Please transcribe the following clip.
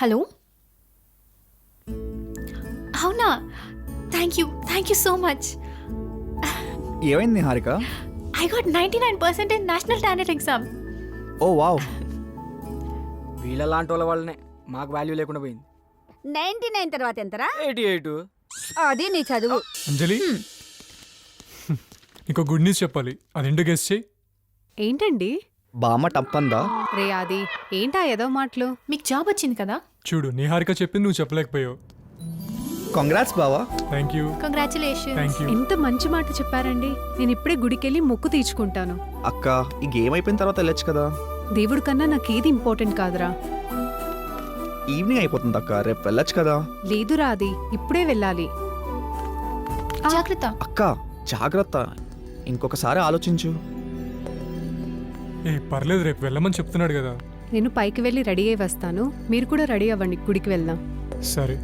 Hello, అవునా? Thank you so much. ఏమైంది Niharika? I got 99% in national talent exam. Oh wow. వీళ్ళ లాంటి వాళ్ళ వల్లనే మాకు వాల్యూ లేకుండా పోయింది. 99 తర్వాత ఎంతరా? 88. అది నీ చదువు. అంజలి ఇంకో గుడ్ న్యూస్ చెప్పాలి, అది ఇంటూ గెస్ చేయి. ఏంటండి బామ్మ టప్పందా? రే ఆది, ఏంటా ఏదో మాటలు? మీకు జాబ్ వచ్చింది కదా? చూడు, నిహారిక చెప్పింది నువ్వు చెప్పలేకపోయావు. కంగ్రాట్స్ బావా. Thank you. Congratulation. Thank you. ఎంత మంచి మాట చెప్పారండి. నేను ఇప్పుడే గుడికెళ్ళి మొక్కు తీర్చుకుంటాను. అక్క, ఈ గేమ్ అయిపోయిన తర్వాత వెళ్ళొచ్చు కదా. దేవుడి కన్నా నాకేది ఇంపార్టెంట్ కాదురా. ఈవినింగ్ అయిపోతుంది అక్క, రేపు వెళ్ళొచ్చు కదా. లేదురా ఆది, ఇప్పుడే వెళ్ళాలి. జాగ్రత్త. అక్క జాగ్రత్త, ఇంకొకసారి ఆలోచించు. ఏ పర్లేదు, రేపు వెళ్ళమని చెప్తున్నాడు కదా. నేను పైకి వెళ్ళి రెడీ అయి వస్తాను, మీరు కూడా రెడీ అవ్వండి, గుడికి వెళ్దాం. సరే.